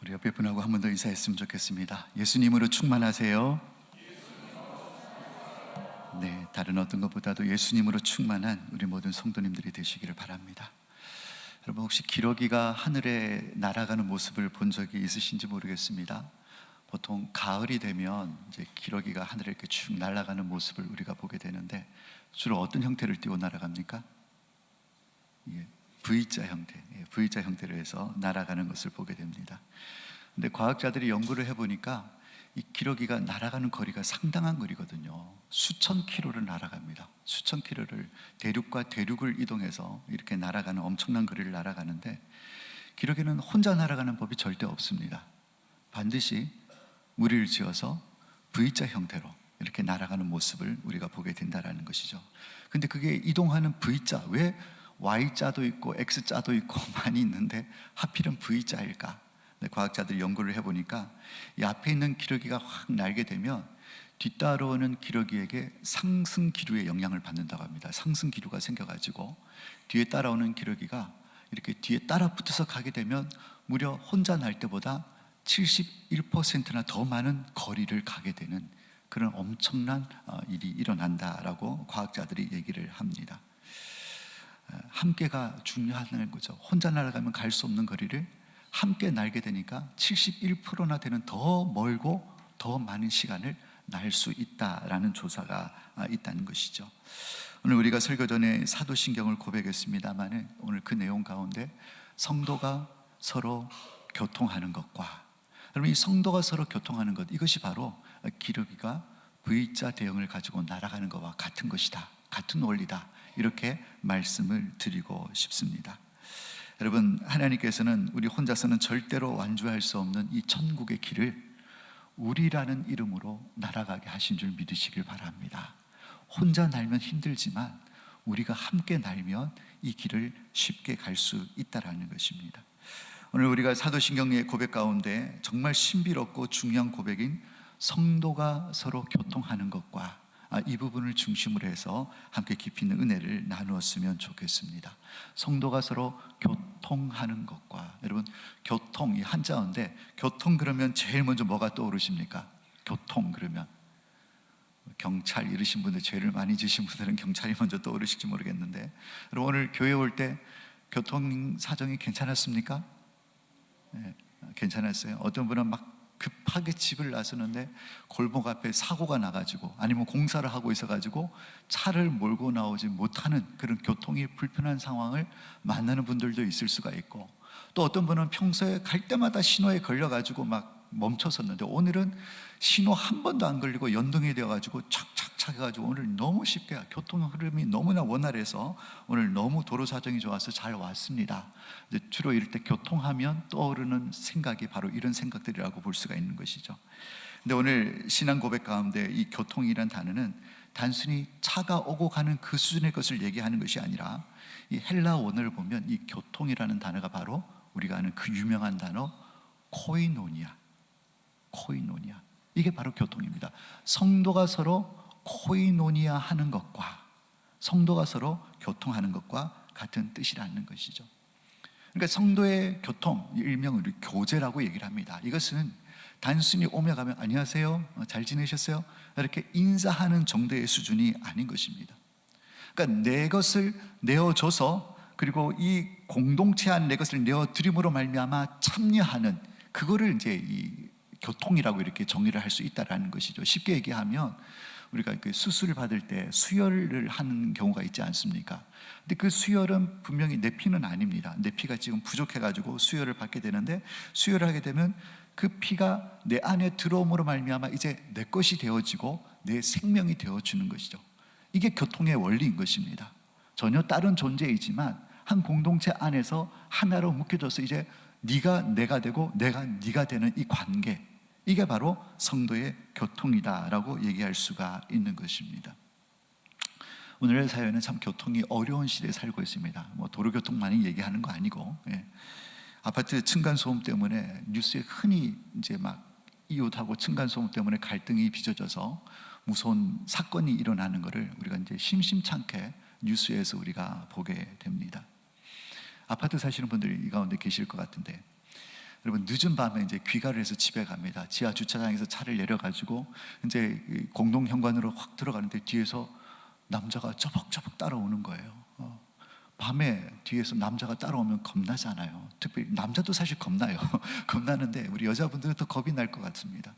우리 옆에 분하고 한 번 더 인사했으면 좋겠습니다. 예수님으로 충만하세요. 네, 다른 어떤 것보다도 예수님으로 충만한 우리 모든 성도님들이 되시기를 바랍니다. 여러분, 혹시 기러기가 하늘에 날아가는 모습을 본 적이 있으신지 모르겠습니다. 보통 가을이 되면 이제 기러기가 하늘에 이렇게 쭉 날아가는 모습을 우리가 보게 되는데, 주로 어떤 형태를 띠고 날아갑니까? V자 형태, V자 형태로 해서 날아가는 것을 보게 됩니다. 근데 과학자들이 연구를 해보니까 이 기러기가 날아가는 거리가 상당한 거리거든요. 수천 킬로를 날아갑니다. 수천 킬로를 대륙과 대륙을 이동해서 이렇게 날아가는 엄청난 거리를 날아가는데, 기러기는 혼자 날아가는 법이 절대 없습니다. 반드시 무리를 지어서 V자 형태로 이렇게 날아가는 모습을 우리가 보게 된다는 것이죠. 근데 그게 이동하는 V자, 왜 Y자도 있고 X자도 있고 많이 있는데 하필은 V자일까? 과학자들이 연구를 해보니까 이 앞에 있는 기러기가 확 날게 되면 뒤따라오는 기러기에게 상승 기류의 영향을 받는다고 합니다. 상승 기류가 생겨가지고 뒤에 따라오는 기러기가 이렇게 뒤에 따라 붙어서 가게 되면 무려 혼자 날 때보다 71%나 더 많은 거리를 가게 되는 그런 엄청난 일이 일어난다라고 과학자들이 얘기를 합니다. 함께가 중요하다는 거죠. 혼자 날아가면 갈 수 없는 거리를 함께 날게 되니까 71%나 되는 더 멀고 더 많은 시간을 날 수 있다라는 조사가 있다는 것이죠. 오늘 우리가 설교 전에 사도신경을 고백했습니다만, 오늘 그 내용 가운데 성도가 서로 교통하는 것과, 여러분, 이 성도가 서로 교통하는 것, 이것이 바로 기러기가 V자 대형을 가지고 날아가는 것과 같은 것이다, 같은 원리다, 이렇게 말씀을 드리고 싶습니다. 여러분, 하나님께서는 우리 혼자서는 절대로 완주할 수 없는 이 천국의 길을 우리라는 이름으로 날아가게 하신 줄 믿으시길 바랍니다. 혼자 날면 힘들지만 우리가 함께 날면 이 길을 쉽게 갈 수 있다라는 것입니다. 오늘 우리가 사도신경의 고백 가운데 정말 신비롭고 중요한 고백인 성도가 서로 교통하는 것과 이 부분을 중심으로 해서 함께 깊이 있는 은혜를 나누었으면 좋겠습니다. 성도가 서로 교통하는 것과, 여러분, 교통, 이 한자어인데 교통 그러면 제일 먼저 뭐가 떠오르십니까? 교통 그러면 경찰 이르신 분들, 죄를 많이 지신 분들은 경찰이 먼저 떠오르실지 모르겠는데, 여러분, 오늘 교회 올 때 교통 사정이 괜찮았습니까? 네, 괜찮았어요. 어떤 분은 막 급하게 집을 나서는데 골목 앞에 사고가 나가지고, 아니면 공사를 하고 있어가지고 차를 몰고 나오지 못하는 그런 교통이 불편한 상황을 만나는 분들도 있을 수가 있고, 또 어떤 분은 평소에 갈 때마다 신호에 걸려가지고 막 멈춰섰는데 오늘은 신호 한 번도 안 걸리고 연동이 되어가지고 착착착 해가지고 오늘 너무 쉽게, 교통 흐름이 너무나 원활해서 오늘 너무 도로 사정이 좋아서 잘 왔습니다. 이제 주로 이럴 때 교통하면 떠오르는 생각이 바로 이런 생각들이라고 볼 수가 있는 것이죠. 근데 오늘 신앙 고백 가운데 이 교통이란 단어는 단순히 차가 오고 가는 그 수준의 것을 얘기하는 것이 아니라, 이 헬라 원어를 보면 이 교통이라는 단어가 바로 우리가 아는 그 유명한 단어 코이노니아, 코이노니아, 이게 바로 교통입니다. 성도가 서로 코이노니아 하는 것과, 성도가 서로 교통하는 것과 같은 뜻이라는 것이죠. 그러니까 성도의 교통, 일명 우리 교제라고 얘기를 합니다. 이것은 단순히 오며 가며 안녕하세요, 잘 지내셨어요, 이렇게 인사하는 정도의 수준이 아닌 것입니다. 그러니까 내 것을 내어줘서, 그리고 이 공동체 안 내 것을 내어드림으로 말미암아 참여하는, 그거를 이제 이 교통이라고 이렇게 정의를 할 수 있다라는 것이죠. 쉽게 얘기하면 우리가 그 수술을 받을 때 수혈을 하는 경우가 있지 않습니까? 근데 그 수혈은 분명히 내 피는 아닙니다. 내 피가 지금 부족해가지고 수혈을 받게 되는데, 수혈을 하게 되면 그 피가 내 안에 들어옴으로 말미암아 이제 내 것이 되어지고 내 생명이 되어주는 것이죠. 이게 교통의 원리인 것입니다. 전혀 다른 존재이지만 한 공동체 안에서 하나로 묶여져서 이제 네가 내가 되고 내가 네가 되는 이 관계, 이게 바로 성도의 교통이다라고 얘기할 수가 있는 것입니다. 오늘의 사회는 참 교통이 어려운 시대에 살고 있습니다. 뭐 도로교통 많이 얘기하는 거 아니고, 아파트 층간소음 때문에 뉴스에 흔히 이제 막 이웃하고 층간소음 때문에 갈등이 빚어져서 무서운 사건이 일어나는 것을 우리가 이제 심심찮게 뉴스에서 우리가 보게 됩니다. 아파트 사시는 분들이 이 가운데 계실 것 같은데, 여러분, 늦은 밤에 이제 귀가를 해서 집에 갑니다. 지하 주차장에서 차를 내려가지고 이제 공동 현관으로 확 들어가는데 뒤에서 남자가 저벅저벅 따라오는 거예요. 밤에 뒤에서 남자가 따라오면 겁나잖아요. 특별히 남자도 사실 겁나요. 겁나는데 우리 여자분들은 더 겁이 날 것 같습니다.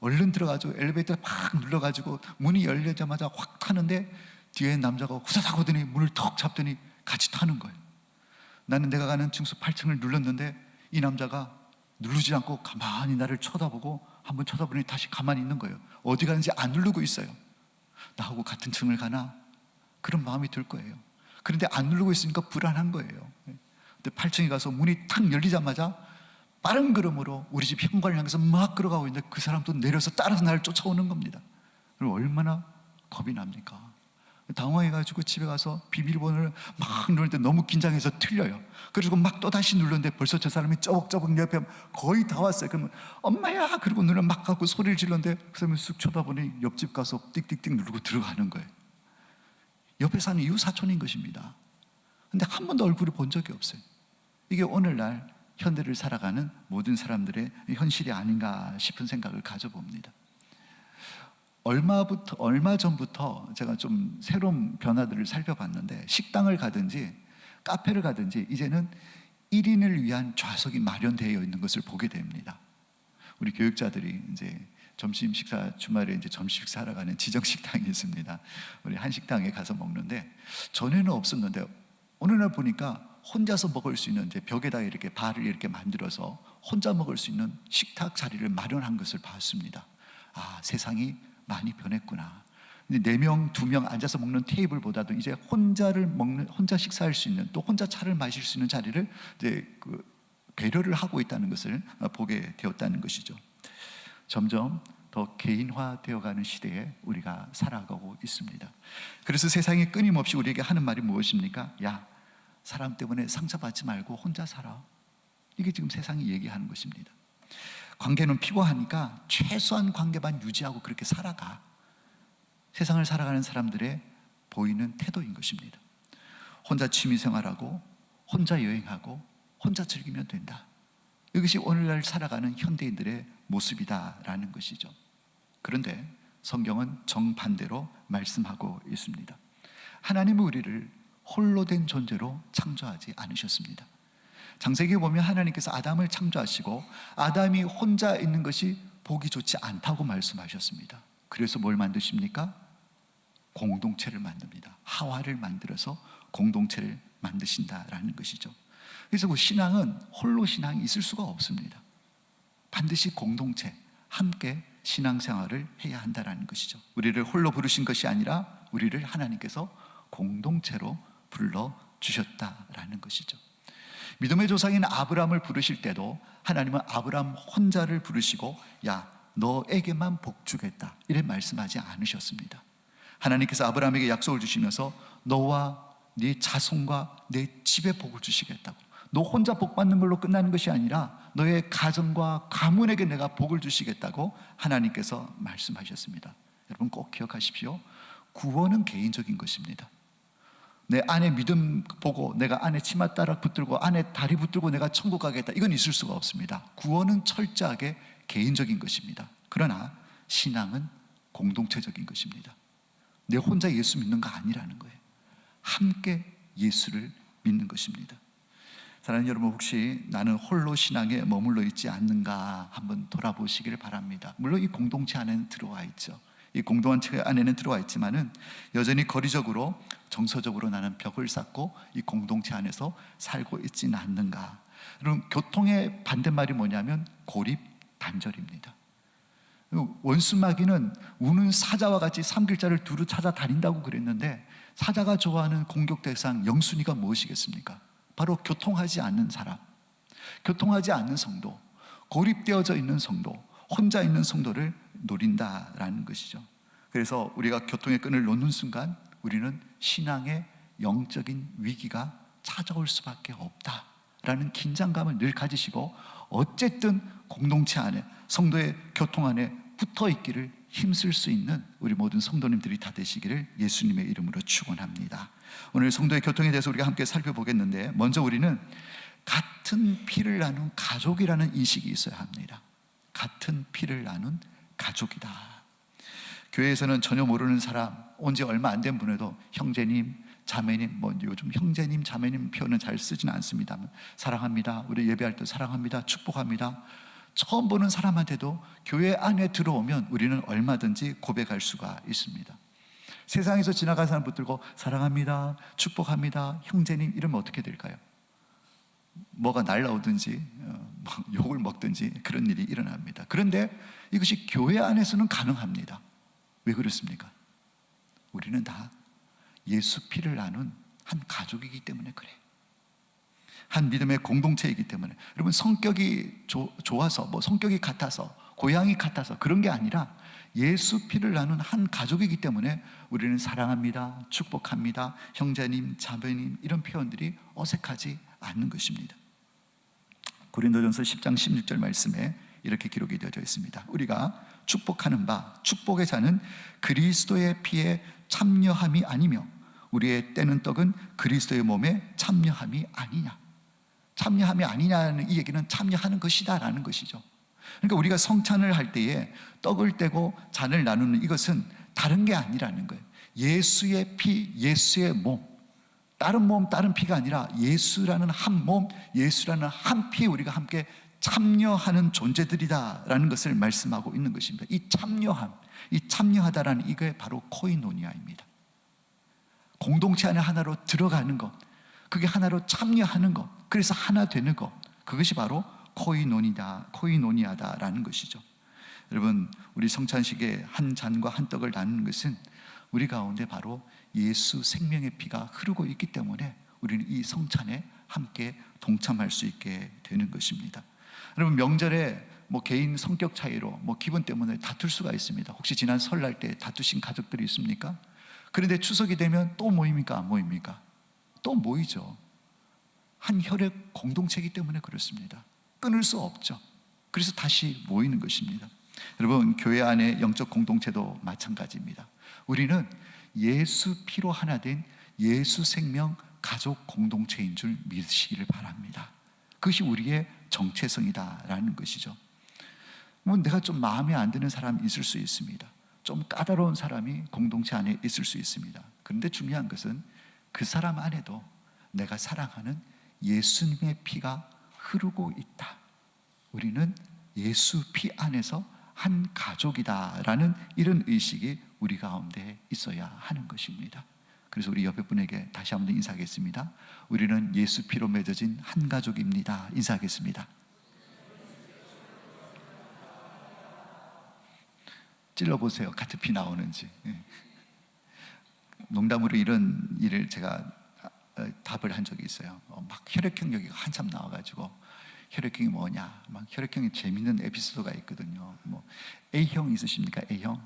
얼른 들어가지고 엘리베이터 팍 눌러가지고 문이 열리자마자 확 타는데 뒤에 남자가 후다닥 오더니 문을 턱 잡더니 같이 타는 거예요. 나는 내가 가는 층수 8층을 눌렀는데 이 남자가 누르지 않고 가만히 나를 쳐다보고 한번 쳐다보니 다시 가만히 있는 거예요. 어디 가는지 안 누르고 있어요. 나하고 같은 층을 가나? 그런 마음이 들 거예요. 그런데 안 누르고 있으니까 불안한 거예요. 근데 8층에 가서 문이 탁 열리자마자 빠른 걸음으로 우리 집 현관을 향해서 막 걸어가고 있는데 그 사람도 내려서 따라서 나를 쫓아오는 겁니다. 그럼 얼마나 겁이 납니까? 당황해가지고 집에 가서 비밀번호를 막 누르는데 너무 긴장해서 틀려요. 그리고 막 또다시 누르는데 벌써 저 사람이 쪼벅쪼벅 옆에 거의 다 왔어요. 그러면 엄마야! 그리고 눈을 막 감고 소리를 지르는데 그 사람이 쑥 쳐다보니 옆집 가서 띡띡띡 누르고 들어가는 거예요. 옆에 사는 이웃 사촌인 것입니다. 근데 한 번도 얼굴을 본 적이 없어요. 이게 오늘날 현대를 살아가는 모든 사람들의 현실이 아닌가 싶은 생각을 가져봅니다. 얼마 전부터 제가 좀 새로운 변화들을 살펴봤는데, 식당을 가든지 카페를 가든지 이제는 1인을 위한 좌석이 마련되어 있는 것을 보게 됩니다. 우리 교육자들이 이제 점심 식사, 주말에 이제 점심 식사하러 가는 지정 식당이 있습니다. 우리 한식당에 가서 먹는데 전에는 없었는데 어느 날 보니까 혼자서 먹을 수 있는, 이제 벽에다 이렇게 발을 이렇게 만들어서 혼자 먹을 수 있는 식탁 자리를 마련한 것을 봤습니다. 아, 세상이 많이 변했구나. 4명, 2명 앉아서 먹는 테이블보다도 이제 혼자 식사할 수 있는, 또 혼자 차를 마실 수 있는 자리를 이제 배려를 하고 있다는 것을 보게 되었다는 것이죠. 점점 더 개인화되어 가는 시대에 우리가 살아가고 있습니다. 그래서 세상이 끊임없이 우리에게 하는 말이 무엇입니까? 야, 사람 때문에 상처받지 말고 혼자 살아. 이게 지금 세상이 얘기하는 것입니다. 관계는 피곤하니까 최소한 관계만 유지하고 그렇게 살아가. 세상을 살아가는 사람들의 보이는 태도인 것입니다. 혼자 취미생활하고 혼자 여행하고 혼자 즐기면 된다. 이것이 오늘날 살아가는 현대인들의 모습이다라는 것이죠. 그런데 성경은 정반대로 말씀하고 있습니다. 하나님은 우리를 홀로 된 존재로 창조하지 않으셨습니다. 창세기에 보면 하나님께서 아담을 창조하시고 아담이 혼자 있는 것이 보기 좋지 않다고 말씀하셨습니다. 그래서 뭘 만드십니까? 공동체를 만듭니다. 하와를 만들어서 공동체를 만드신다라는 것이죠. 그래서 그 신앙은 홀로 신앙이 있을 수가 없습니다. 반드시 공동체, 함께 신앙생활을 해야 한다는 것이죠. 우리를 홀로 부르신 것이 아니라 우리를 하나님께서 공동체로 불러주셨다라는 것이죠. 믿음의 조상인 아브라함을 부르실 때도 하나님은 아브라함 혼자를 부르시고 야, 너에게만 복 주겠다 이렇게 말씀하지 않으셨습니다. 하나님께서 아브라함에게 약속을 주시면서 너와 네 자손과 내 집에 복을 주시겠다고, 너 혼자 복 받는 걸로 끝나는 것이 아니라 너의 가정과 가문에게 내가 복을 주시겠다고 하나님께서 말씀하셨습니다. 여러분 꼭 기억하십시오. 구원은 개인적인 것입니다. 내 아내 믿음 보고 내가 아내 치맛다락 붙들고 아내 다리 붙들고 내가 천국 가겠다, 이건 있을 수가 없습니다. 구원은 철저하게 개인적인 것입니다. 그러나 신앙은 공동체적인 것입니다. 내 혼자 예수 믿는 거 아니라는 거예요. 함께 예수를 믿는 것입니다. 사랑하는 여러분, 혹시 나는 홀로 신앙에 머물러 있지 않는가 한번 돌아보시기를 바랍니다. 물론 이 공동체 안에는 들어와 있죠. 이 공동체 안에는 들어와 있지만은 여전히 거리적으로 정서적으로 나는 벽을 쌓고 이 공동체 안에서 살고 있지는 않는가. 여러분, 교통의 반대말이 뭐냐면 고립 단절입니다. 원수마귀는 우는 사자와 같이 삼킬자를 두루 찾아다닌다고 그랬는데, 사자가 좋아하는 공격 대상 영순위가 무엇이겠습니까? 바로 교통하지 않는 사람, 교통하지 않는 성도, 고립되어져 있는 성도, 혼자 있는 성도를 노린다라는 것이죠. 그래서 우리가 교통의 끈을 놓는 순간 우리는 신앙의 영적인 위기가 찾아올 수밖에 없다라는 긴장감을 늘 가지시고, 어쨌든 공동체 안에, 성도의 교통 안에 붙어 있기를 힘쓸 수 있는 우리 모든 성도님들이 다 되시기를 예수님의 이름으로 축원합니다. 오늘 성도의 교통에 대해서 우리가 함께 살펴보겠는데, 먼저 우리는 같은 피를 나눈 가족이라는 인식이 있어야 합니다. 같은 피를 나눈 가족이다. 교회에서는 전혀 모르는 사람, 온 지 얼마 안 된 분에도 형제님, 자매님, 뭐 요즘 형제님, 자매님 표현은 잘 쓰지는 않습니다만 사랑합니다, 우리 예배할 때 사랑합니다, 축복합니다. 처음 보는 사람한테도 교회 안에 들어오면 우리는 얼마든지 고백할 수가 있습니다. 세상에서 지나가는 사람 붙들고 사랑합니다, 축복합니다, 형제님 이러면 어떻게 될까요? 뭐가 날라오든지 욕을 먹든지 그런 일이 일어납니다. 그런데 이것이 교회 안에서는 가능합니다. 왜 그렇습니까? 우리는 다 예수 피를 나눈 한 가족이기 때문에 그래. 한 믿음의 공동체이기 때문에. 여러분, 성격이 좋아서, 뭐 성격이 같아서, 고향이 같아서 그런 게 아니라 예수 피를 나눈 한 가족이기 때문에 우리는 사랑합니다, 축복합니다, 형제님, 자매님 이런 표현들이 어색하지 않는 것입니다. 고린도전서 10장 16절 말씀에 이렇게 기록이 되어져 있습니다. 우리가 축복하는 바 축복의 자는 그리스도의 피에 참여함이 아니며 우리의 떼는 떡은 그리스도의 몸에 참여함이 아니냐. 참여함이 아니냐는 이 얘기는 참여하는 것이다 라는 것이죠. 그러니까 우리가 성찬을 할 때에 떡을 떼고 잔을 나누는 이것은 다른 게 아니라는 거예요. 예수의 피, 예수의 몸, 다른 몸, 다른 피가 아니라 예수라는 한 몸, 예수라는 한 피에 우리가 함께 참여하는 존재들이다라는 것을 말씀하고 있는 것입니다. 이 참여함, 이 참여하다라는 이게 바로 코이노니아입니다. 공동체 안에 하나로 들어가는 것, 그게 하나로 참여하는 것, 그래서 하나 되는 것, 그것이 바로 코이노니아다라는 것이죠. 여러분, 우리 성찬식에 한 잔과 한 떡을 나누는 것은 우리 가운데 바로 예수 생명의 피가 흐르고 있기 때문에 우리는 이 성찬에 함께 동참할 수 있게 되는 것입니다. 여러분, 명절에 뭐 개인 성격 차이로 뭐 기분 때문에 다툴 수가 있습니다. 혹시 지난 설날 때 다투신 가족들이 있습니까? 그런데 추석이 되면 또 모입니까? 안 모입니까? 또 모이죠. 한 혈액 공동체이기 때문에 그렇습니다. 끊을 수 없죠. 그래서 다시 모이는 것입니다. 여러분, 교회 안에 영적 공동체도 마찬가지입니다. 우리는 예수 피로 하나 된 예수 생명 가족 공동체인 줄 믿으시기를 바랍니다. 그것이 우리의 정체성이다라는 것이죠. 뭐 내가 좀 마음에 안 드는 사람이 있을 수 있습니다. 좀 까다로운 사람이 공동체 안에 있을 수 있습니다. 그런데 중요한 것은 그 사람 안에도 내가 사랑하는 예수님의 피가 흐르고 있다. 우리는 예수 피 안에서 한 가족이다라는 이런 의식이 우리 가운데 있어야 하는 것입니다. 그래서 우리 옆에 분에게 다시 한번 인사하겠습니다. 우리는 예수 피로 맺어진 한 가족입니다. 인사하겠습니다. 찔러보세요. 같은 피 나오는지. 농담으로 이런 일을 제가 답을 한 적이 있어요. 막 혈액형 얘기가 한참 나와가지고 혈액형이 뭐냐, 막 혈액형이 재밌는 에피소드가 있거든요. 뭐 A형 있으십니까? A형?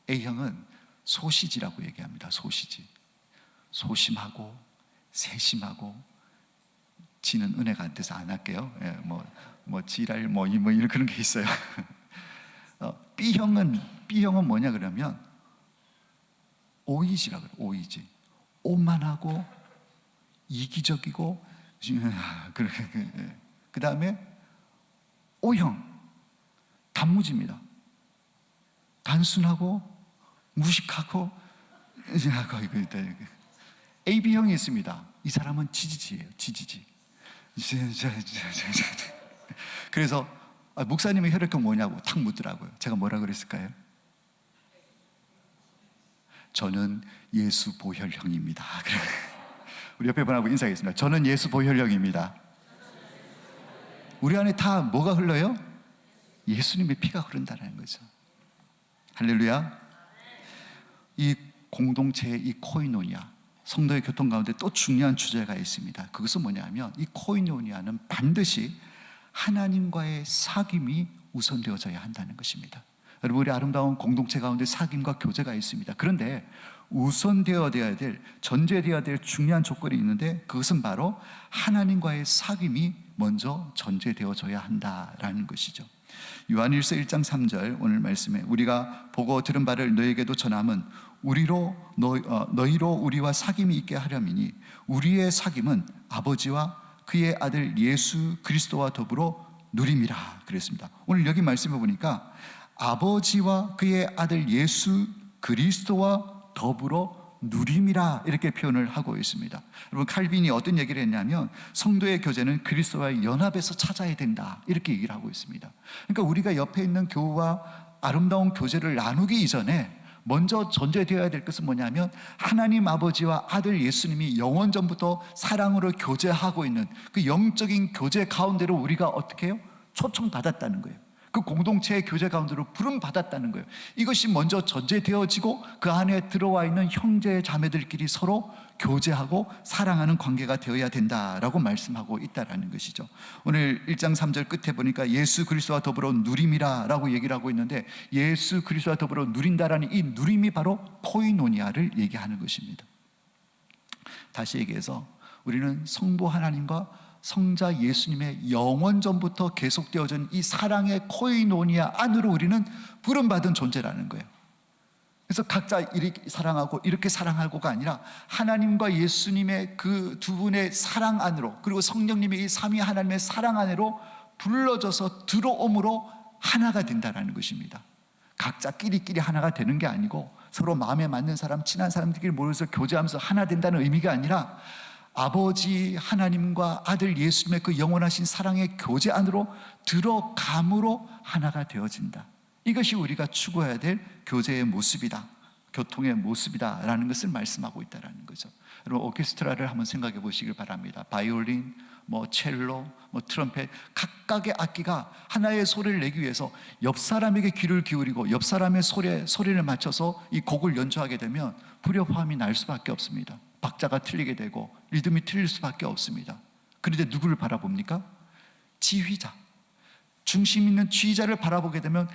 A형은 소시지라고 얘기합니다. 소시지. 소심하고 세심하고, 지는 은혜가 안 돼서 안 할게요. 뭐 지랄 뭐 이런 그런 게 있어요. B형은 뭐냐 그러면 오이지라고 그래요. 오이지. 오만하고 이기적이고, 그 다음에 O형, 단무지입니다. 단순하고 무식하고. AB형이 있습니다. 이 사람은 지지지예요. 지지지. 그래서 목사님의 혈액형 뭐냐고 탁 묻더라고요. 제가 뭐라 그랬을까요? 저는 예수 보혈형입니다. 우리 옆에 분하고 인사하겠습니다. 저는 예수 보혈형입니다. 우리 안에 다 뭐가 흘러요? 예수님의 피가 흐른다는 거죠. 할렐루야. 이 공동체의 이 코이노니아, 성도의 교통 가운데 또 중요한 주제가 있습니다. 그것은 뭐냐면 이 코이노니아는 반드시 하나님과의 사귐이 우선되어져야 한다는 것입니다. 여러분, 우리 아름다운 공동체 가운데 사귐과 교제가 있습니다. 그런데 우선되어야 될, 전제되어야 될 중요한 조건이 있는데 그것은 바로 하나님과의 사귐이 먼저 전제되어져야 한다라는 것이죠. 요한일서 1장 3절 오늘 말씀에 우리가 보고 들은 바를 너에게도 전함은 너희로 우리와 사귐이 있게 하려니니 우리의 사귐은 아버지와 그의 아들 예수 그리스도와 더불어 누림이라 그랬습니다. 오늘 여기 말씀해 보니까 아버지와 그의 아들 예수 그리스도와 더불어 누림이라 이렇게 표현을 하고 있습니다. 여러분, 칼빈이 어떤 얘기를 했냐면 성도의 교제는 그리스도와의 연합에서 찾아야 된다 이렇게 얘기를 하고 있습니다. 그러니까 우리가 옆에 있는 교우와 아름다운 교제를 나누기 이전에 먼저 전제되어야 될 것은 뭐냐면 하나님 아버지와 아들 예수님이 영원전부터 사랑으로 교제하고 있는 그 영적인 교제 가운데로 우리가 어떻게 해요? 초청받았다는 거예요. 그 공동체의 교제 가운데로 부름받았다는 거예요. 이것이 먼저 전제되어지고 그 안에 들어와 있는 형제 자매들끼리 서로 교제하고 사랑하는 관계가 되어야 된다라고 말씀하고 있다라는 것이죠. 오늘 1장 3절 끝에 보니까 예수 그리스도와 더불어 누림이라 라고 얘기를 하고 있는데, 예수 그리스도와 더불어 누린다라는 이 누림이 바로 코이노니아를 얘기하는 것입니다. 다시 얘기해서 우리는 성부 하나님과 성자 예수님의 영원전부터 계속되어진 이 사랑의 코이노니아 안으로 우리는 부름받은 존재라는 거예요. 그래서 각자 이렇게 사랑하고가 아니라 하나님과 예수님의 그 두 분의 사랑 안으로, 그리고 성령님의 이 삼위 하나님의 사랑 안으로 불러져서 들어옴으로 하나가 된다는 것입니다. 각자 끼리끼리 하나가 되는 게 아니고 서로 마음에 맞는 사람, 친한 사람들끼리 모여서 교제하면서 하나 된다는 의미가 아니라 아버지 하나님과 아들 예수님의 그 영원하신 사랑의 교제 안으로 들어감으로 하나가 되어진다. 이것이 우리가 추구해야 될 교제의 모습이다, 교통의 모습이다 라는 것을 말씀하고 있다는 거죠. 여러분, 오케스트라를 한번 생각해 보시길 바랍니다. 바이올린, 첼로, 트럼펫, 각각의 악기가 하나의 소리를 내기 위해서 옆 사람에게 귀를 기울이고 옆 사람의 소리를 맞춰서 이 곡을 연주하게 되면 불협화음이 날 수밖에 없습니다. 박자가 틀리게 되고 리듬이 틀릴 수밖에 없습니다. 그런데 누구를 바라봅니까? 지휘자, 중심 있는 지휘자를 바라보게 되면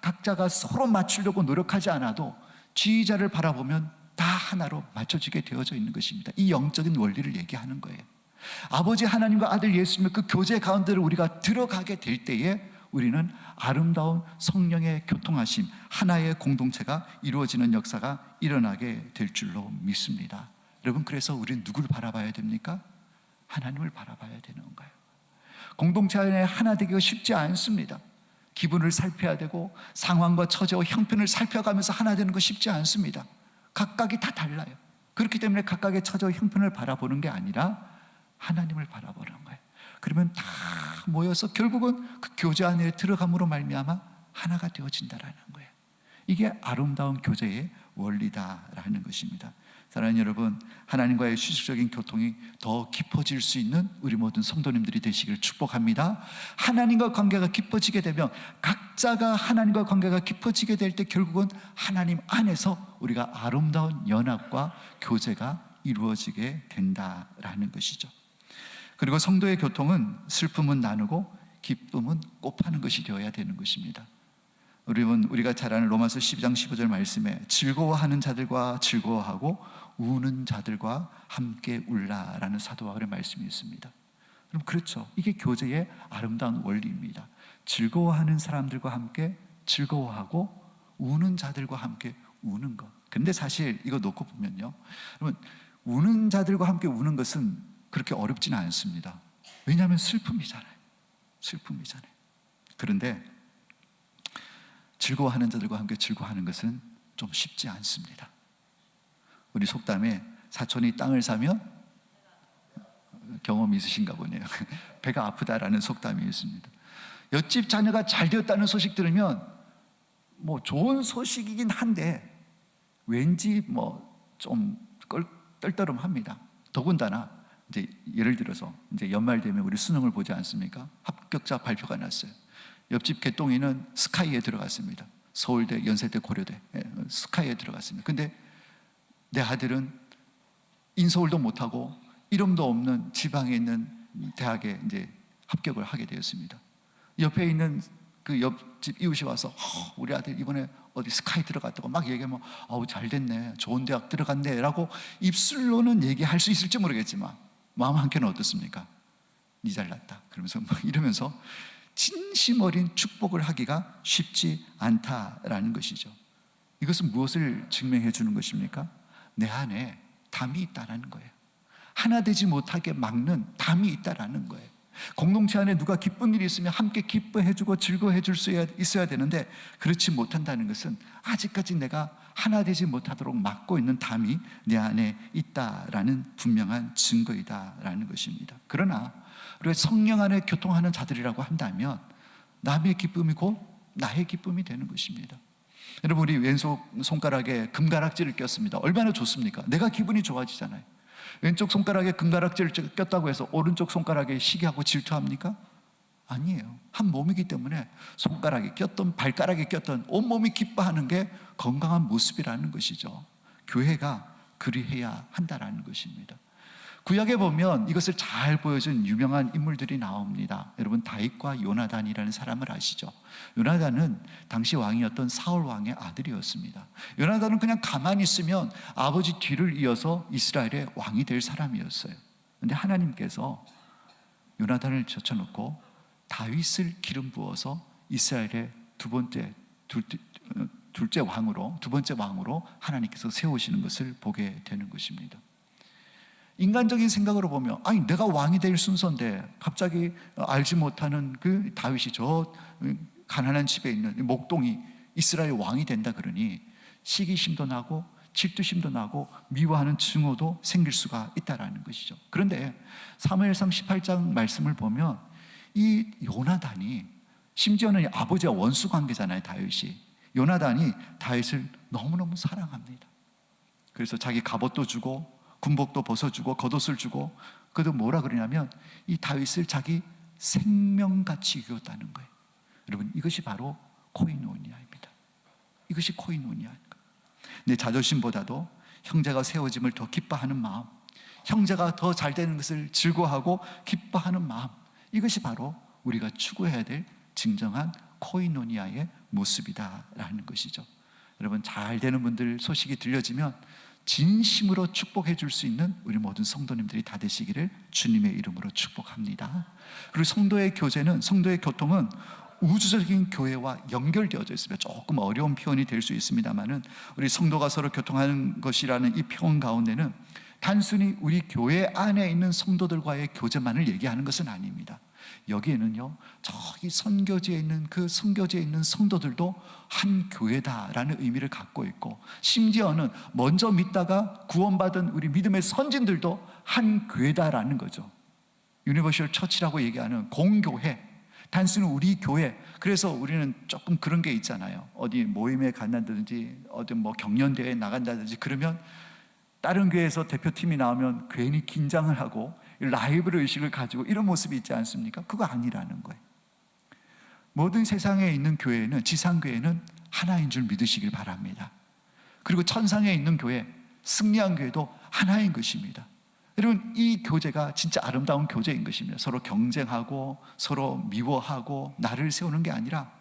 각자가 서로 맞추려고 노력하지 않아도 지휘자를 바라보면 다 하나로 맞춰지게 되어져 있는 것입니다. 이 영적인 원리를 얘기하는 거예요. 아버지 하나님과 아들 예수님의 그 교제 가운데를 우리가 들어가게 될 때에 우리는 아름다운 성령의 교통하심, 하나의 공동체가 이루어지는 역사가 일어나게 될 줄로 믿습니다. 여러분, 그래서 우리는 누구를 바라봐야 됩니까? 하나님을 바라봐야 되는 거예요. 공동체 안에 하나 되기가 쉽지 않습니다. 기분을 살펴야 되고 상황과 처지와 형편을 살펴가면서 하나 되는 거 쉽지 않습니다. 각각이 다 달라요. 그렇기 때문에 각각의 처지와 형편을 바라보는 게 아니라 하나님을 바라보는 거예요. 그러면 다 모여서 결국은 그 교제 안에 들어감으로 말미암아 하나가 되어진다라는 거예요. 이게 아름다운 교제의 원리다라는 것입니다. 사랑하는 여러분, 하나님과의 실질적인 교통이 더 깊어질 수 있는 우리 모든 성도님들이 되시기를 축복합니다. 하나님과 관계가 깊어지게 되면, 각자가 하나님과 관계가 깊어지게 될 때 결국은 하나님 안에서 우리가 아름다운 연합과 교제가 이루어지게 된다라는 것이죠. 그리고 성도의 교통은 슬픔은 나누고 기쁨은 곱하는 것이 되어야 되는 것입니다. 우리가 잘 아는 로마서 12장 15절 말씀에 즐거워하는 자들과 즐거워하고 우는 자들과 함께 울라라는 사도 바울의 말씀이 있습니다. 그럼 그렇죠. 이게 교제의 아름다운 원리입니다. 즐거워하는 사람들과 함께 즐거워하고 우는 자들과 함께 우는 것. 그런데 사실 이거 놓고 보면요, 여러분, 우는 자들과 함께 우는 것은 그렇게 어렵지는 않습니다. 왜냐하면 슬픔이잖아요. 그런데 즐거워하는 자들과 함께 즐거워하는 것은 좀 쉽지 않습니다. 우리 속담에 사촌이 땅을 사면, 경험 있으신가 보네요. 배가 아프다라는 속담이 있습니다. 옆집 자녀가 잘 되었다는 소식 들으면 좋은 소식이긴 한데 왠지 좀 떨떠름합니다. 더군다나 이제 예를 들어서 이제 연말 되면 우리 수능을 보지 않습니까? 합격자 발표가 났어요. 옆집 개똥이는 스카이에 들어갔습니다. 서울대, 연세대, 고려대 스카이에 들어갔습니다. 근데 내 아들은 인서울도 못하고 이름도 없는 지방에 있는 대학에 이제 합격을 하게 되었습니다. 옆에 있는 그 옆집 이웃이 와서 우리 아들 이번에 어디 스카이 들어갔다고 막 얘기하면 잘 됐네, 좋은 대학 들어갔네 라고 입술로는 얘기할 수 있을지 모르겠지만 마음 한켠은 어떻습니까? 니 잘났다 그러면서 이러면서 진심 어린 축복을 하기가 쉽지 않다라는 것이죠. 이것은 무엇을 증명해 주는 것입니까? 내 안에 담이 있다는 거예요. 하나 되지 못하게 막는 담이 있다라는 거예요. 공동체 안에 누가 기쁜 일이 있으면 함께 기뻐해주고 즐거워해줄 수 있어야 되는데 그렇지 못한다는 것은 아직까지 내가 하나 되지 못하도록 막고 있는 담이 내 안에 있다라는 분명한 증거이다라는 것입니다. 그러나 우리가 성령 안에 교통하는 자들이라고 한다면 남의 기쁨이 곧 나의 기쁨이 되는 것입니다. 여러분, 우리 왼손 손가락에 금가락지를 꼈습니다. 얼마나 좋습니까? 내가 기분이 좋아지잖아요. 왼쪽 손가락에 금가락지를 꼈다고 해서 오른쪽 손가락에 시기하고 질투합니까? 아니에요. 한 몸이기 때문에 손가락에 꼈던 발가락에 꼈던 온몸이 기뻐하는 게 건강한 모습이라는 것이죠. 교회가 그리해야 한다라는 것입니다. 구약에 보면 이것을 잘 보여준 유명한 인물들이 나옵니다. 여러분, 다윗과 요나단이라는 사람을 아시죠? 요나단은 당시 왕이었던 사울 왕의 아들이었습니다. 요나단은 그냥 가만히 있으면 아버지 뒤를 이어서 이스라엘의 왕이 될 사람이었어요. 그런데 하나님께서 요나단을 젖혀놓고 다윗을 기름 부어서 이스라엘의 둘째 왕으로 하나님께서 세우시는 것을 보게 되는 것입니다. 인간적인 생각으로 보면, 아니 내가 왕이 될 순서인데 갑자기 알지 못하는 그 다윗이 저 가난한 집에 있는 목동이 이스라엘 왕이 된다 그러니 시기심도 나고 질투심도 나고 미워하는 증오도 생길 수가 있다라는 것이죠. 그런데 사무엘상 18장 말씀을 보면 이 요나단이, 심지어는 아버지와 원수 관계잖아요. 다윗이, 요나단이 다윗을 너무너무 사랑합니다. 그래서 자기 갑옷도 주고 군복도 벗어주고 겉옷을 주고, 그래도 뭐라 그러냐면 이 다윗을 자기 생명같이 여겼다는 거예요. 여러분, 이것이 바로 코이노니아입니다. 이것이 코이노니아입니다. 내 자존심보다도 형제가 세워짐을 더 기뻐하는 마음, 형제가 더 잘 되는 것을 즐거워하고 기뻐하는 마음, 이것이 바로 우리가 추구해야 될 진정한 코이노니아의 모습이다라는 것이죠. 여러분, 잘 되는 분들 소식이 들려지면 진심으로 축복해 줄 수 있는 우리 모든 성도님들이 다 되시기를 주님의 이름으로 축복합니다. 그리고 성도의 교제는, 성도의 교통은 우주적인 교회와 연결되어져 있습니다. 조금 어려운 표현이 될 수 있습니다만은, 우리 성도가 서로 교통하는 것이라는 이 표현 가운데는 단순히 우리 교회 안에 있는 성도들과의 교제만을 얘기하는 것은 아닙니다. 여기에는요, 저기 선교지에 있는 그 선교지에 있는 성도들도 한 교회다라는 의미를 갖고 있고, 심지어는 먼저 믿다가 구원받은 우리 믿음의 선진들도 한 교회다라는 거죠. 유니버셜 처치라고 얘기하는 공교회, 단순히 우리 교회. 그래서 우리는 조금 그런 게 있잖아요. 어디 모임에 간다든지 어디 뭐 경연대회에 나간다든지 그러면 다른 교회에서 대표팀이 나오면 괜히 긴장을 하고 라이벌 의식을 가지고 이런 모습이 있지 않습니까? 그거 아니라는 거예요. 모든 세상에 있는 교회는, 지상교회는 하나인 줄 믿으시길 바랍니다. 그리고 천상에 있는 교회, 승리한 교회도 하나인 것입니다. 여러분, 이 교제가 진짜 아름다운 교제인 것입니다. 서로 경쟁하고 서로 미워하고 나를 세우는 게 아니라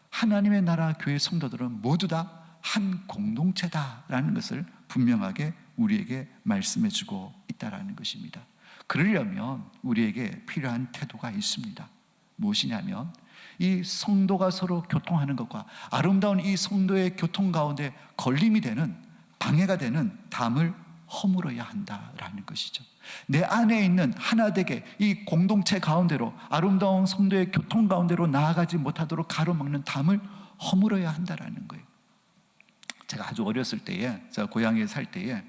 하나님의 나라 교회 성도들은 모두 다 한 공동체다라는 것을 분명하게 우리에게 말씀해주고 있다라는 것입니다. 그러려면 우리에게 필요한 태도가 있습니다. 무엇이냐면, 이 성도가 서로 교통하는 것과 아름다운 이 성도의 교통 가운데 걸림이 되는, 방해가 되는 담을 허물어야 한다라는 것이죠. 내 안에 있는 하나되게 이 공동체 가운데로, 아름다운 성도의 교통 가운데로 나아가지 못하도록 가로막는 담을 허물어야 한다라는 거예요. 제가 아주 어렸을 때에, 제가 고향에 살 때에,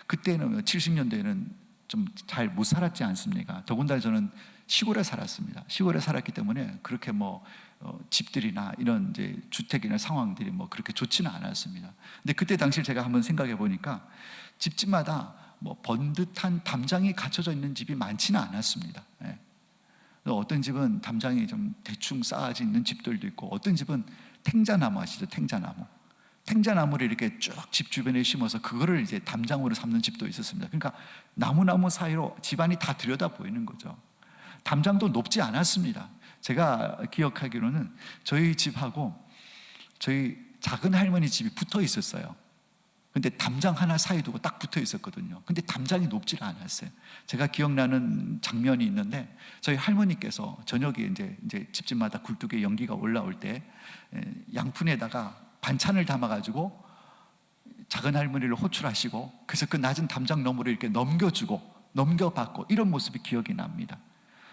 그때는 70년대에는 좀 잘 못 살았지 않습니까? 더군다나 저는 시골에 살았습니다. 시골에 살았기 때문에 그렇게 집들이나 이런 이제 주택이나 상황들이 그렇게 좋지는 않았습니다. 근데 그때 당시 제가 한번 생각해 보니까 집집마다 번듯한 담장이 갖춰져 있는 집이 많지는 않았습니다. 예. 어떤 집은 담장이 좀 대충 쌓아져 있는 집들도 있고, 어떤 집은 탱자나무 아시죠? 탱자나무를 이렇게 쭉 집 주변에 심어서 그거를 이제 담장으로 삼는 집도 있었습니다. 그러니까 나무 사이로 집안이 다 들여다 보이는 거죠. 담장도 높지 않았습니다. 제가 기억하기로는 저희 집하고 저희 작은 할머니 집이 붙어 있었어요. 근데 담장 하나 사이 두고 딱 붙어 있었거든요. 근데 담장이 높지를 않았어요. 제가 기억나는 장면이 있는데, 저희 할머니께서 저녁에 이제 집집마다 굴뚝에 연기가 올라올 때 양푼에다가 반찬을 담아가지고 작은 할머니를 호출하시고, 그래서 그 낮은 담장 너머로 이렇게 넘겨주고 넘겨받고 이런 모습이 기억이 납니다.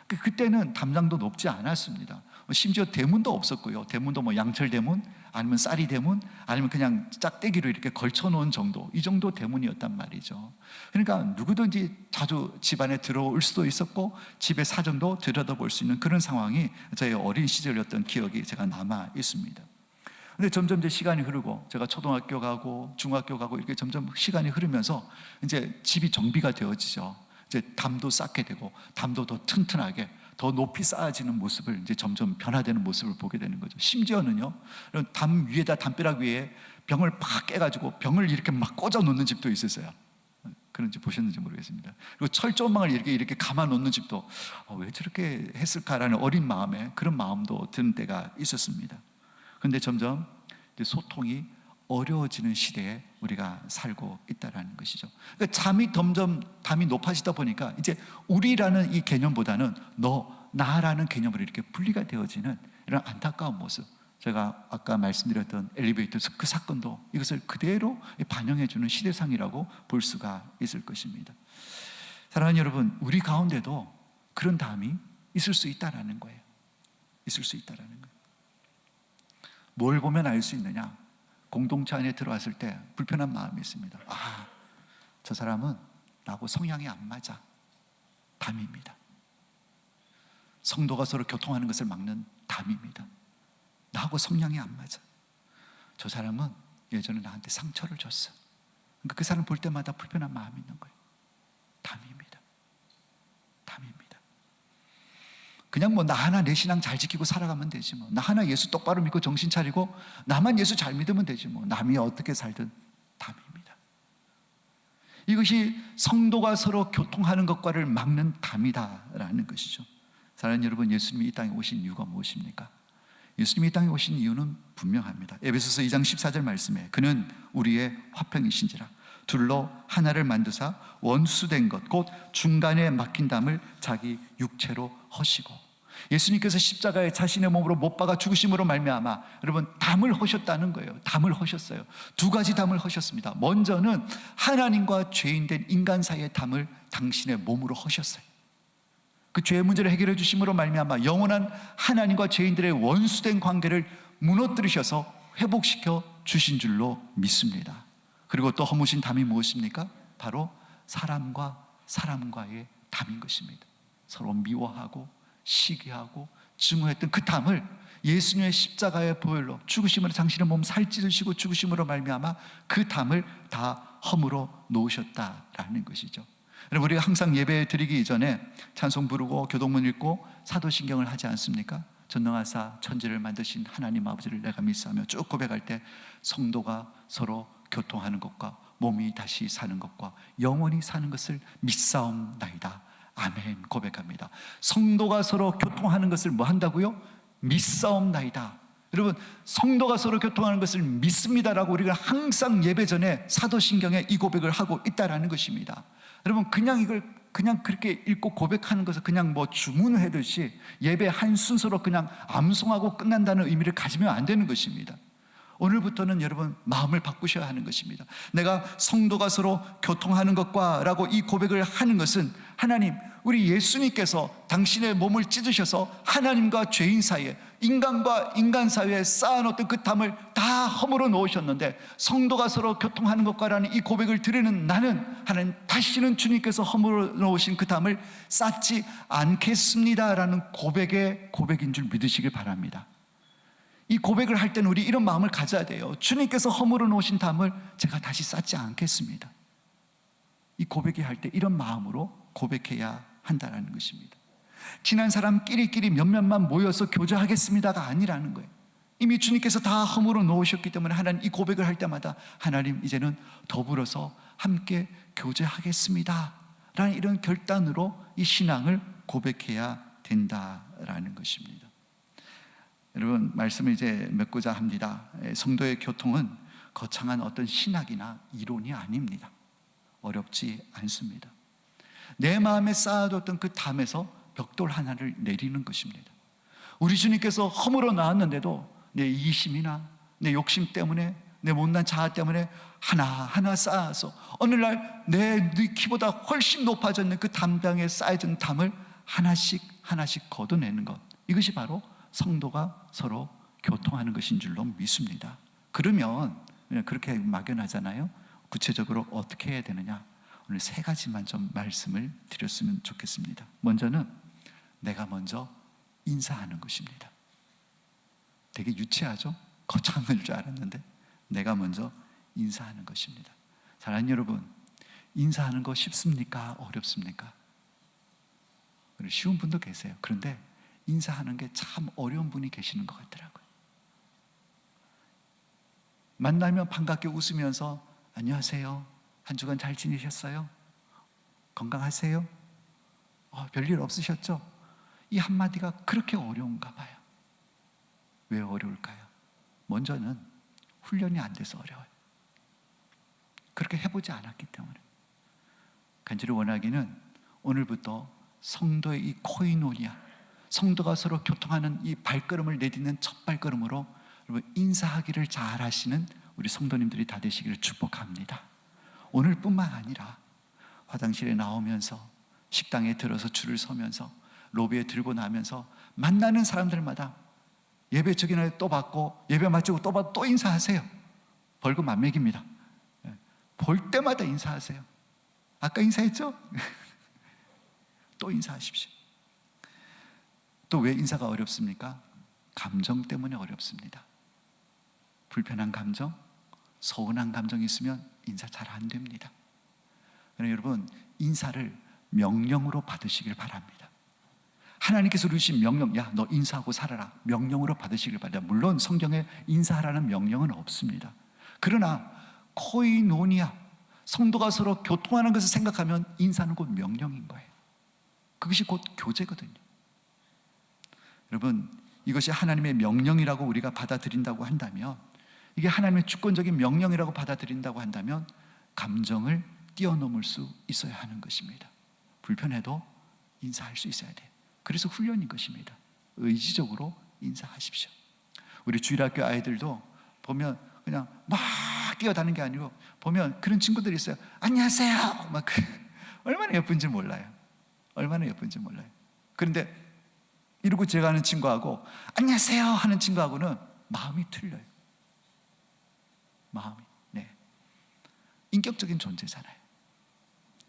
그때는 담장도 높지 않았습니다. 심지어 대문도 없었고요. 대문도 뭐 양철 대문, 아니면 쌀이 대문, 아니면 그냥 짝대기로 이렇게 걸쳐놓은 정도, 이 정도 대문이었단 말이죠. 그러니까 누구든지 자주 집 안에 들어올 수도 있었고 집의 사정도 들여다볼 수 있는 그런 상황이 저의 어린 시절이었던 기억이 제가 남아 있습니다. 근데 점점 이제 시간이 흐르고 제가 초등학교 가고 중학교 가고 이렇게 점점 시간이 흐르면서 이제 집이 정비가 되어지죠. 이제 담도 쌓게 되고 담도 더 튼튼하게 더 높이 쌓아지는 모습을 이제 점점 변화되는 모습을 보게 되는 거죠. 심지어는요, 담 위에다 담벼락 위에 병을 팍 깨가지고 병을 이렇게 막 꽂아 놓는 집도 있었어요. 그런 집 보셨는지 모르겠습니다. 그리고 철조망을 이렇게 감아 놓는 집도 왜 저렇게 했을까라는 어린 마음에 그런 마음도 드는 때가 있었습니다. 그런데 점점 소통이 어려워지는 시대에 우리가 살고 있다는 것이죠. 그러니까 담이 높아지다 보니까 이제 우리라는 이 개념보다는 너, 나라는 개념으로 이렇게 분리가 되어지는 이런 안타까운 모습, 제가 아까 말씀드렸던 엘리베이터 그 사건도 이것을 그대로 반영해주는 시대상이라고 볼 수가 있을 것입니다. 사랑하는 여러분, 우리 가운데도 그런 담이 있을 수 있다는 거예요. 있을 수 있다는 거예요. 뭘 보면 알 수 있느냐? 공동체 안에 들어왔을 때 불편한 마음이 있습니다. 저 사람은 나하고 성향이 안 맞아. 담입니다. 성도가 서로 교통하는 것을 막는 담입니다. 나하고 성향이 안 맞아. 저 사람은 예전에 나한테 상처를 줬어. 그러니까 그 사람 볼 때마다 불편한 마음이 있는 거예요. 담입니다. 담입니다. 그냥 뭐 나 하나 내 신앙 잘 지키고 살아가면 되지 뭐. 나 하나 예수 똑바로 믿고 정신 차리고 나만 예수 잘 믿으면 되지 뭐. 남이 어떻게 살든 담입니다. 이것이 성도가 서로 교통하는 것과를 막는 담이다라는 것이죠. 사랑하는 여러분, 예수님이 이 땅에 오신 이유가 무엇입니까? 예수님이 이 땅에 오신 이유는 분명합니다. 에베소서 2장 14절 말씀에 그는 우리의 화평이신지라 둘로 하나를 만드사 원수된 것 곧 중간에 막힌 담을 자기 육체로 허시고, 예수님께서 십자가에 자신의 몸으로 못 박아 죽으심으로 말미암아 여러분 담을 허셨다는 거예요. 담을 허셨어요. 두 가지 담을 허셨습니다. 먼저는 하나님과 죄인된 인간 사이의 담을 당신의 몸으로 허셨어요. 그 죄의 문제를 해결해 주심으로 말미암아 영원한 하나님과 죄인들의 원수된 관계를 무너뜨리셔서 회복시켜 주신 줄로 믿습니다. 그리고 또 허무신 담이 무엇입니까? 바로 사람과 사람과의 담인 것입니다. 서로 미워하고 시기하고 증오했던 그 담을 예수님의 십자가의 보혈로 죽으심으로 당신의 몸 살찌르시고 죽으심으로 말미암아 그 담을 다 허물어 놓으셨다라는 것이죠. 여러분, 우리가 항상 예배 드리기 이전에 찬송 부르고 교동문 읽고 사도신경을 하지 않습니까? 전능하사 천지를 만드신 하나님 아버지를 내가 믿사오며 쭉 고백할 때 성도가 서로 교통하는 것과 몸이 다시 사는 것과 영원히 사는 것을 믿사옵나이다. 아멘 고백합니다. 성도가 서로 교통하는 것을 뭐 한다고요? 믿사옵나이다. 여러분, 성도가 서로 교통하는 것을 믿습니다라고 우리가 항상 예배 전에 사도신경에 이 고백을 하고 있다라는 것입니다. 여러분, 그냥 이걸 그냥 그렇게 읽고 고백하는 것을 그냥 뭐 주문하듯이 예배 한 순서로 그냥 암송하고 끝난다는 의미를 가지면 안 되는 것입니다. 오늘부터는 여러분 마음을 바꾸셔야 하는 것입니다. 내가 성도가 서로 교통하는 것과 라고 이 고백을 하는 것은 하나님, 우리 예수님께서 당신의 몸을 찢으셔서 하나님과 죄인 사이에, 인간과 인간 사이에 쌓아놓던 그 담을 다 허물어 놓으셨는데 성도가 서로 교통하는 것과라는 이 고백을 드리는 나는 하나님, 다시는 주님께서 허물어 놓으신 그 담을 쌓지 않겠습니다라는 고백인 줄 믿으시길 바랍니다. 이 고백을 할 때는 우리 이런 마음을 가져야 돼요. 주님께서 허물어 놓으신 담을 제가 다시 쌓지 않겠습니다. 이 고백이 할 때 이런 마음으로 고백해야 한다는 것입니다. 친한 사람끼리끼리 몇몇만 모여서 교제하겠습니다가 아니라는 거예요. 이미 주님께서 다 허물어 놓으셨기 때문에 하나님, 이 고백을 할 때마다 하나님, 이제는 더불어서 함께 교제하겠습니다 라는 이런 결단으로 이 신앙을 고백해야 된다라는 것입니다. 여러분, 말씀을 이제 맺고자 합니다. 성도의 교통은 거창한 어떤 신학이나 이론이 아닙니다. 어렵지 않습니다. 내 마음에 쌓아뒀던 그 담에서 벽돌 하나를 내리는 것입니다. 우리 주님께서 허물어 나왔는데도 내 이기심이나 내 욕심 때문에 내 못난 자아 때문에 하나하나 쌓아서 어느 날 내 키보다 훨씬 높아졌는 그 담당에 쌓여진 담을 하나씩 하나씩 걷어내는 것, 이것이 바로 성도가 서로 교통하는 것인 줄로 믿습니다. 그러면 그냥 그렇게 막연하잖아요. 구체적으로 어떻게 해야 되느냐, 오늘 세 가지만 좀 말씀을 드렸으면 좋겠습니다. 먼저는 내가 먼저 인사하는 것입니다. 되게 유치하죠? 거창할 줄 알았는데 내가 먼저 인사하는 것입니다. 사랑하는 여러분, 인사하는 거 쉽습니까? 어렵습니까? 쉬운 분도 계세요. 그런데 인사하는 게 참 어려운 분이 계시는 것 같더라고요. 만나면 반갑게 웃으면서 안녕하세요, 한 주간 잘 지내셨어요? 건강하세요? 별일 없으셨죠? 이 한마디가 그렇게 어려운가 봐요. 왜 어려울까요? 먼저는 훈련이 안 돼서 어려워요. 그렇게 해보지 않았기 때문에. 간절히 원하기는 오늘부터 성도의 이 코이노니아, 성도가 서로 교통하는 이 발걸음을 내딛는 첫 발걸음으로 여러분 인사하기를 잘 하시는 우리 성도님들이 다 되시기를 축복합니다. 오늘뿐만 아니라 화장실에 나오면서, 식당에 들어서 줄을 서면서, 로비에 들고 나면서 만나는 사람들마다 예배 적인을 또 받고 예배 마치고 또 받고 또 인사하세요. 벌금 안 매깁니다. 볼 때마다 인사하세요. 아까 인사했죠? 또 인사하십시오. 또 왜 인사가 어렵습니까? 감정 때문에 어렵습니다. 불편한 감정, 서운한 감정이 있으면 인사 잘 안 됩니다. 그러나 여러분, 인사를 명령으로 받으시길 바랍니다. 하나님께서 주신 명령, 야, 너 인사하고 살아라, 명령으로 받으시길 바랍니다. 물론 성경에 인사하라는 명령은 없습니다. 그러나 코이노니아, 성도가 서로 교통하는 것을 생각하면 인사는 곧 명령인 거예요. 그것이 곧 교제거든요. 여러분, 이것이 하나님의 명령이라고 우리가 받아들인다고 한다면, 이게 하나님의 주권적인 명령이라고 받아들인다고 한다면 감정을 뛰어넘을 수 있어야 하는 것입니다. 불편해도 인사할 수 있어야 돼요. 그래서 훈련인 것입니다. 의지적으로 인사하십시오. 우리 주일학교 아이들도 보면 그냥 막 뛰어다니는 게 아니고, 보면 그런 친구들이 있어요. 안녕하세요, 막 얼마나 예쁜지 몰라요. 얼마나 예쁜지 몰라요. 그런데 이러고 제가 하는 친구하고 안녕하세요 하는 친구하고는 마음이 틀려요. 마음이. 네. 인격적인 존재잖아요.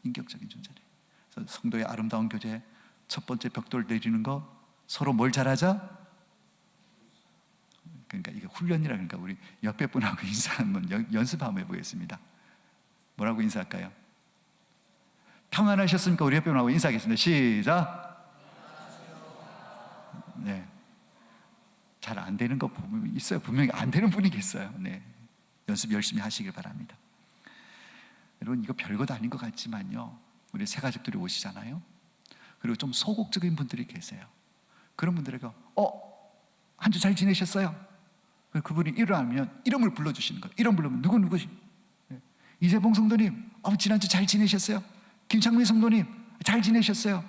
인격적인 존재래요. 그래서 성도의 아름다운 교제, 첫 번째 벽돌 내리는 거, 서로 뭘 잘하자? 그러니까 이게 훈련이라. 그러니까 우리 옆에 분하고 인사 한번 연습 한번 해보겠습니다. 뭐라고 인사할까요? 평안하셨습니까? 우리 옆에 분하고 인사하겠습니다. 시작. 네. 잘 안 되는 거 보면 있어요. 분명히 안 되는 분이 있어요. 네. 연습 열심히 하시길 바랍니다. 여러분, 이거 별것도 아닌 것 같지만요, 우리 새 가족들이 오시잖아요. 그리고 좀 소극적인 분들이 계세요. 그런 분들에게 한 주 잘 지내셨어요? 그분이 일어나면 이름을 불러주시는 거예요. 이름 부르면 누구시? 이재봉 성도님, 지난주 잘 지내셨어요? 김창민 성도님, 잘 지내셨어요?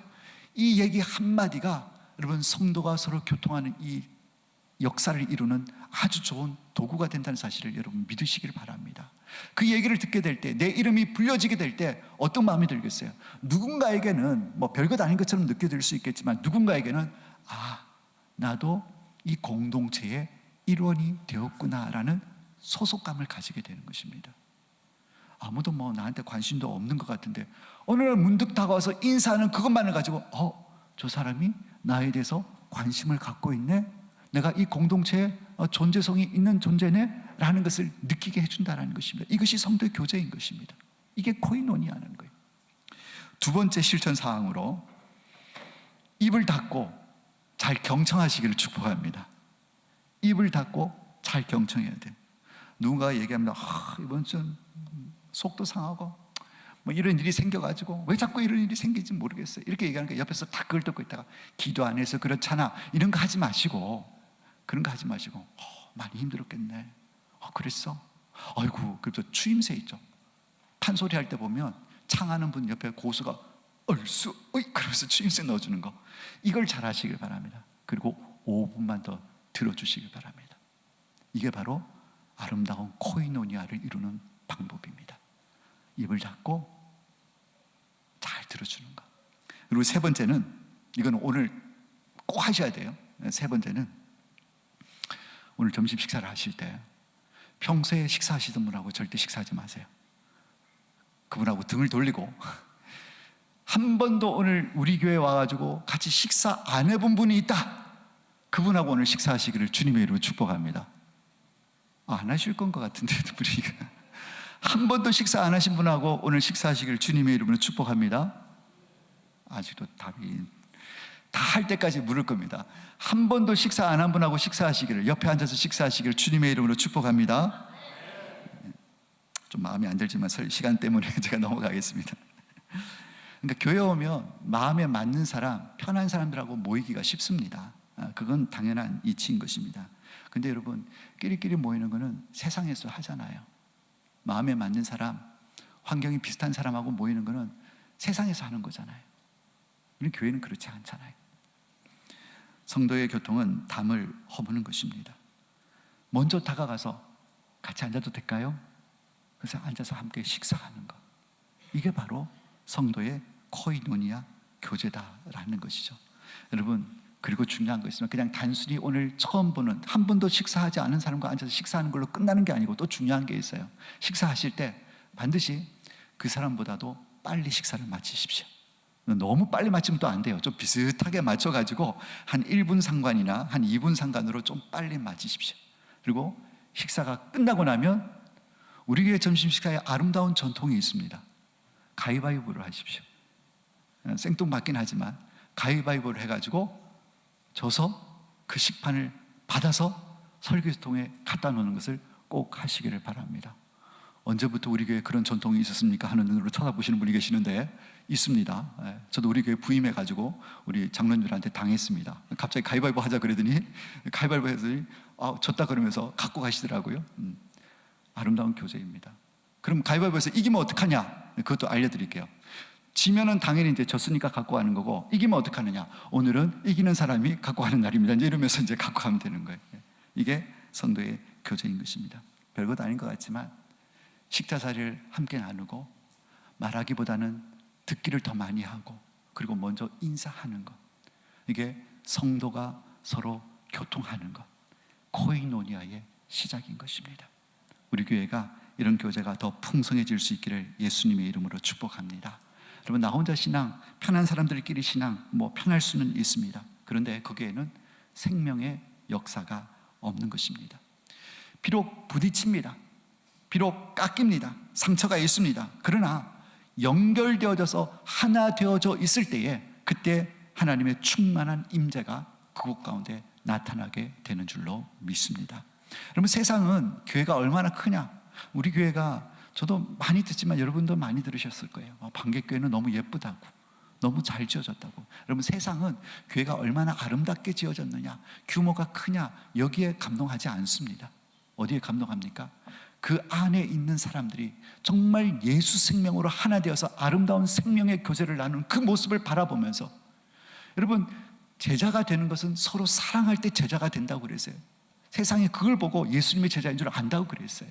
이 얘기 한마디가 여러분 성도가 서로 교통하는 이 역사를 이루는 아주 좋은 도구가 된다는 사실을 여러분 믿으시길 바랍니다. 그 얘기를 듣게 될 때, 내 이름이 불려지게 될 때 어떤 마음이 들겠어요? 누군가에게는 뭐 별것 아닌 것처럼 느껴질 수 있겠지만, 누군가에게는 나도 이 공동체의 일원이 되었구나라는 소속감을 가지게 되는 것입니다. 아무도 뭐 나한테 관심도 없는 것 같은데 어느 날 문득 다가와서 인사하는 그것만을 가지고 저 사람이 나에 대해서 관심을 갖고 있네, 내가 이 공동체에 존재성이 있는 존재네 라는 것을 느끼게 해준다는 것입니다. 이것이 성도의 교제인 것입니다. 이게 코이노니아는 거예요. 두 번째 실천 사항으로 입을 닫고 잘 경청하시기를 축복합니다. 입을 닫고 잘 경청해야 돼요. 누군가가 얘기합니다. 이번 주 속도 상하고 뭐 이런 일이 생겨가지고 왜 자꾸 이런 일이 생기지 모르겠어요. 이렇게 얘기하니까 옆에서 다 그걸 듣고 있다가 기도 안 해서 그렇잖아, 이런 거 하지 마시고, 그런 거 하지 마시고 많이 힘들었겠네. 그랬어? 아이고. 그래서 추임새 있죠. 판소리 할 때 보면 창하는 분 옆에 고수가 얼쑤 어이 그러면서 추임새 넣어주는 거, 이걸 잘 하시길 바랍니다. 그리고 5분만 더 들어주시길 바랍니다. 이게 바로 아름다운 코이노니아를 이루는 방법입니다. 입을 닫고 잘 들어주는 것. 그리고 세 번째는, 이건 오늘 꼭 하셔야 돼요. 세 번째는, 오늘 점심 식사를 하실 때 평소에 식사하시던 분하고 절대 식사하지 마세요. 그분하고 등을 돌리고, 한 번도 오늘 우리 교회에 와가지고 같이 식사 안 해본 분이 있다, 그분하고 오늘 식사하시기를 주님의 이름으로 축복합니다. 안 하실 건 것 같은데, 분위기가. 한 번도 식사 안 하신 분하고 오늘 식사하시기를 주님의 이름으로 축복합니다. 아직도 답이 다 할 때까지 물을 겁니다. 한 번도 식사 안 한 분하고 식사하시기를, 옆에 앉아서 식사하시기를 주님의 이름으로 축복합니다. 좀 마음에 안 들지만 시간 때문에 제가 넘어가겠습니다. 그러니까 교회 오면 마음에 맞는 사람, 편한 사람들하고 모이기가 쉽습니다. 그건 당연한 이치인 것입니다. 근데 여러분, 끼리끼리 모이는 거는 세상에서 하잖아요. 마음에 맞는 사람, 환경이 비슷한 사람하고 모이는 거는 세상에서 하는 거잖아요. 우리 교회는 그렇지 않잖아요. 성도의 교통은 담을 허무는 것입니다. 먼저 다가가서 같이 앉아도 될까요? 그래서 앉아서 함께 식사하는 것. 이게 바로 성도의 코이노니아 교제다라는 것이죠. 여러분, 그리고 중요한 거 있으면 그냥 단순히 오늘 처음 보는, 한 번도 식사하지 않은 사람과 앉아서 식사하는 걸로 끝나는 게 아니고 또 중요한 게 있어요. 식사하실 때 반드시 그 사람보다도 빨리 식사를 마치십시오. 너무 빨리 마치면 또 안 돼요. 좀 비슷하게 맞춰가지고 한 1분 상관이나 한 2분 상관으로 좀 빨리 마치십시오. 그리고 식사가 끝나고 나면 우리 교회 점심 식사에 아름다운 전통이 있습니다. 가위바위보를 하십시오. 생뚱맞긴 하지만 가위바위보를 해가지고 져서 그 식판을 받아서 설교통에 갖다 놓는 것을 꼭 하시기를 바랍니다. 언제부터 우리 교회에 그런 전통이 있었습니까? 하는 눈으로 쳐다보시는 분이 계시는데 있습니다. 저도 우리 교회 부임해가지고 우리 장로님들한테 당했습니다. 갑자기 가위바위보 하자 그러더니 가위바위보 했더니 졌다 그러면서 갖고 가시더라고요. 아름다운 교제입니다. 그럼 가위바위보에서 이기면 어떡하냐? 그것도 알려드릴게요. 지면은 당연히 이제 졌으니까 갖고 가는 거고, 이기면 어떡하느냐? 오늘은 이기는 사람이 갖고 가는 날입니다. 이제 이러면서 이제 갖고 가면 되는 거예요. 이게 성도의 교제인 것입니다. 별것 아닌 것 같지만 식사 자리를 함께 나누고 말하기보다는 듣기를 더 많이 하고, 그리고 먼저 인사하는 것, 이게 성도가 서로 교통하는 것, 코이노니아의 시작인 것입니다. 우리 교회가 이런 교제가 더 풍성해질 수 있기를 예수님의 이름으로 축복합니다. 여러분, 나 혼자 신앙, 편한 사람들끼리 신앙, 편할 수는 있습니다. 그런데 거기에는 생명의 역사가 없는 것입니다. 비록 부딪힙니다. 비록 깎입니다. 상처가 있습니다. 그러나 연결되어져서 하나 되어져 있을 때에, 그때 하나님의 충만한 임재가 그곳 가운데 나타나게 되는 줄로 믿습니다. 여러분, 세상은 교회가 얼마나 크냐? 우리 교회가, 저도 많이 듣지만 여러분도 많이 들으셨을 거예요. 방객교회는 너무 예쁘다고, 너무 잘 지어졌다고. 여러분, 세상은 교회가 얼마나 아름답게 지어졌느냐, 규모가 크냐, 여기에 감동하지 않습니다. 어디에 감동합니까? 그 안에 있는 사람들이 정말 예수 생명으로 하나 되어서 아름다운 생명의 교제를 나누는 그 모습을 바라보면서, 여러분, 제자가 되는 것은 서로 사랑할 때 제자가 된다고 그랬어요. 세상이 그걸 보고 예수님의 제자인 줄 안다고 그랬어요.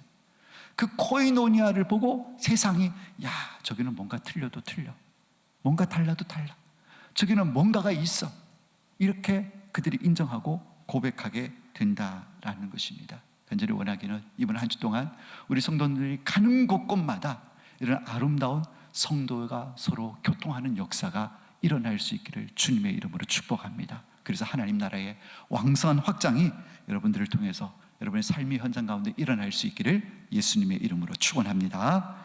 그 코이노니아를 보고 세상이, 야, 저기는 뭔가 틀려도 틀려, 뭔가 달라도 달라, 저기는 뭔가가 있어, 이렇게 그들이 인정하고 고백하게 된다라는 것입니다. 간절히 원하기는 이번 한 주 동안 우리 성도들이 가는 곳곳마다 이런 아름다운 성도가 서로 교통하는 역사가 일어날 수 있기를 주님의 이름으로 축복합니다. 그래서 하나님 나라의 왕성한 확장이 여러분들을 통해서 여러분의 삶의 현장 가운데 일어날 수 있기를 예수님의 이름으로 축원합니다.